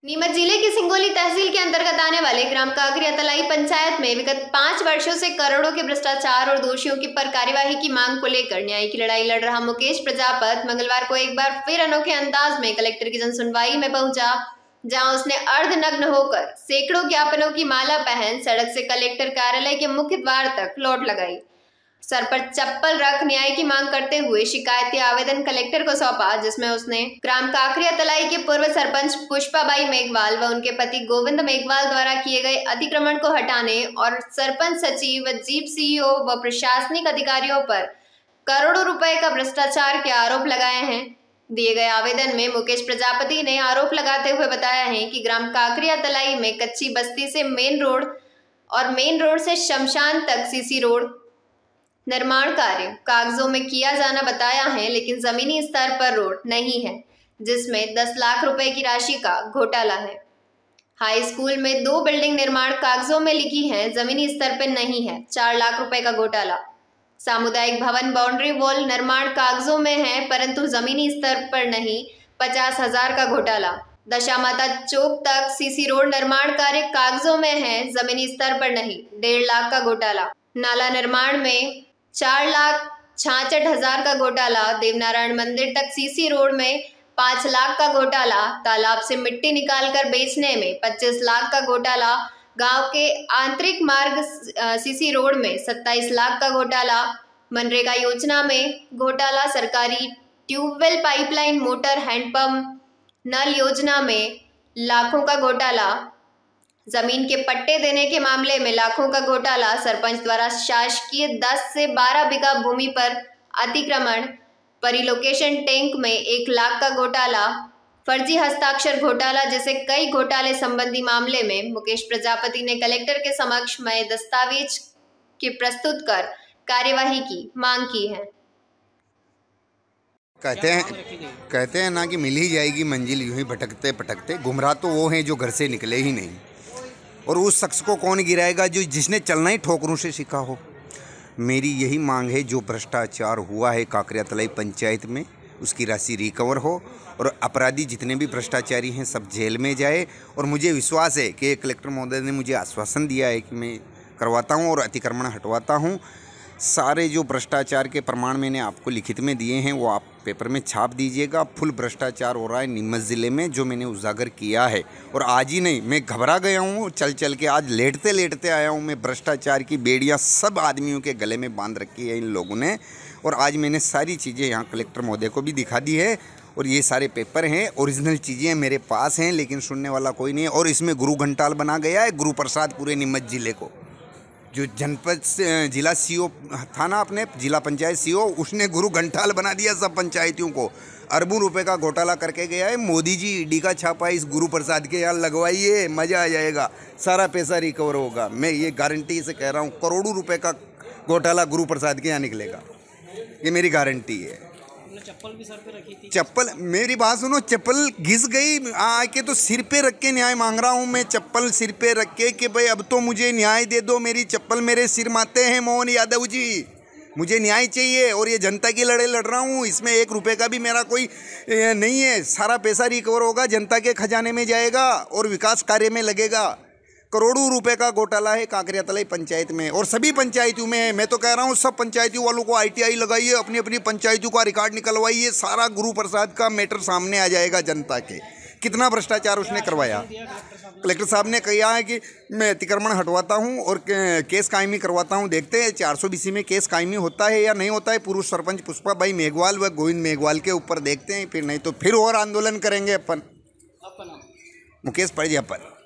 नीमच जिले की सिंगोली तहसील के अंतर्गत आने वाले ग्राम काकरिया तलाई पंचायत में विगत 5 वर्षों से करोड़ों के भ्रष्टाचार और दोषियों की पर कार्यवाही की मांग को लेकर न्याय की लड़ाई लड़ रहा मुकेश प्रजापति मंगलवार को एक बार फिर अनोखे अंदाज में कलेक्टर की जनसुनवाई में पहुंचा, जहां उसने अर्धनग्न होकर सैकड़ों ज्ञापनों की माला पहन सड़क से कलेक्टर कार्यालय के मुख्य द्वार तक लौट लगाई। सर पर चप्पल रख न्याय की मांग करते हुए शिकायती आवेदन कलेक्टर को सौंपा, जिसमें उसने ग्राम काकरिया तलाई के पूर्व सरपंच पुष्पाबाई मेघवाल व उनके पति गोविंद मेघवाल द्वारा किए गए अतिक्रमण को हटाने और सरपंच सचिव व जीप सीईओ व प्रशासनिक अधिकारियों पर करोड़ों रुपए का भ्रष्टाचार के आरोप लगाए हैं। दिए गए आवेदन में मुकेश प्रजापति ने आरोप लगाते हुए बताया है कि ग्राम काकरिया तलाई में कच्ची बस्ती से मेन रोड और मेन रोड से शमशान तक सीसी रोड निर्माण कार्य कागजों में किया जाना बताया है, लेकिन जमीनी स्तर पर रोड नहीं है, जिसमें 10 लाख रुपए की राशि का घोटाला है। हाई स्कूल में 2 बिल्डिंग निर्माण कागजों में लिखी है, जमीनी स्तर पर नहीं है, 4 लाख रुपए का घोटाला। सामुदायिक भवन बाउंड्री वॉल निर्माण कागजों में है, परंतु जमीनी स्तर पर नहीं, 50,000 का घोटाला। दशा माता चौक तक सीसी रोड निर्माण कार्य कागजों में है, जमीनी स्तर पर नहीं, 1.5 लाख का घोटाला। नाला निर्माण में 4,66,000 का घोटाला। देवनारायण मंदिर तक सीसी रोड में 5 लाख का घोटाला। तालाब से मिट्टी निकालकर बेचने में 25 लाख का घोटाला। गांव के आंतरिक मार्ग सीसी रोड में 27 लाख का घोटाला। मनरेगा योजना में घोटाला। सरकारी ट्यूबवेल पाइपलाइन मोटर हैंडपंप नल योजना में लाखों का घोटाला। जमीन के पट्टे देने के मामले में लाखों का घोटाला। सरपंच द्वारा शासकीय 10 से 12 बीघा भूमि पर अतिक्रमण। परिलोकेशन टैंक में 1 लाख का घोटाला। फर्जी हस्ताक्षर घोटाला जैसे कई घोटाले संबंधी मामले में मुकेश प्रजापति ने कलेक्टर के समक्ष नए दस्तावेज के प्रस्तुत कर कार्यवाही की मांग की है। कहते हैं ना कि मिल ही जाएगी मंजिल, यूं ही भटकते भटकते। गुमराह तो वो हैं जो घर से निकले ही नहीं, और उस शख्स को कौन गिराएगा जिसने चलना ही ठोकरों से सीखा हो। मेरी यही मांग है, जो भ्रष्टाचार हुआ है काकरिया तलाई पंचायत में, उसकी राशि रिकवर हो और अपराधी जितने भी भ्रष्टाचारी हैं सब जेल में जाए। और मुझे विश्वास है कि कलेक्टर महोदय ने मुझे आश्वासन दिया है कि मैं करवाता हूं और अतिक्रमण हटवाता हूं। सारे जो भ्रष्टाचार के प्रमाण मैंने आपको लिखित में दिए हैं वो आप पेपर में छाप दीजिएगा। फुल भ्रष्टाचार हो रहा है नीमच ज़िले में, जो मैंने उजागर किया है। और आज ही नहीं, मैं घबरा गया हूँ चल चल के, आज लेटते लेटते आया हूँ मैं। भ्रष्टाचार की बेड़ियाँ सब आदमियों के गले में बांध रखी है इन लोगों ने। और आज मैंने सारी चीज़ें यहाँ कलेक्टर महोदय को भी दिखा दी है, और ये सारे पेपर हैं, ओरिजिनल चीज़ें मेरे पास हैं, लेकिन सुनने वाला कोई नहीं है। और इसमें गुरु घंटाल बना गया है, गुरु प्रसाद पूरे नीमच ज़िले को। जो जनपद से जिला सीओ था ना, अपने जिला पंचायत सीओ, उसने गुरु घंटाल बना दिया सब पंचायतियों को। अरबों रुपए का घोटाला करके गया है। मोदी जी ईडी का छापा इस गुरु प्रसाद के यहाँ लगवाइए, मज़ा आ जाएगा, सारा पैसा रिकवर होगा। मैं ये गारंटी से कह रहा हूँ, करोड़ों रुपए का घोटाला गुरु प्रसाद के यहाँ निकलेगा, ये मेरी गारंटी है। चप्पल भी सर पे रखी थी। चप्पल, मेरी बात सुनो, चप्पल घिस गई आके, तो सिर पे रख के न्याय मांग रहा हूँ मैं। चप्पल सिर पे रख के कि भाई अब तो मुझे न्याय दे दो, मेरी चप्पल मेरे सिर माते हैं मोहन यादव जी, मुझे न्याय चाहिए। और ये जनता की लड़ाई लड़ रहा हूँ, इसमें 1 रुपये का भी मेरा कोई नहीं है। सारा पैसा रिकवर होगा, जनता के खजाने में जाएगा और विकास कार्य में लगेगा। करोड़ों रुपए का घोटाला है काकरिया तलाई पंचायत में, और सभी पंचायतों में है। मैं तो कह रहा हूँ सब पंचायतों वालों को ITI लगाइए, अपनी अपनी पंचायतों का रिकॉर्ड निकलवाइए, सारा गुरु प्रसाद का मैटर सामने आ जाएगा जनता के, कितना भ्रष्टाचार उसने करवाया। कलेक्टर साहब ने कहा है कि मैं अतिक्रमण हटवाता हूँ और केस कायमी करवाता हूँ। देखते हैं 420 में केस कायमी होता है या नहीं होता है। पूर्व सरपंच पुष्पाबाई मेघवाल व गोविंद मेघवाल के ऊपर देखते हैं, फिर नहीं तो फिर और आंदोलन करेंगे अपन। आपका नाम? मुकेश प्रजापति।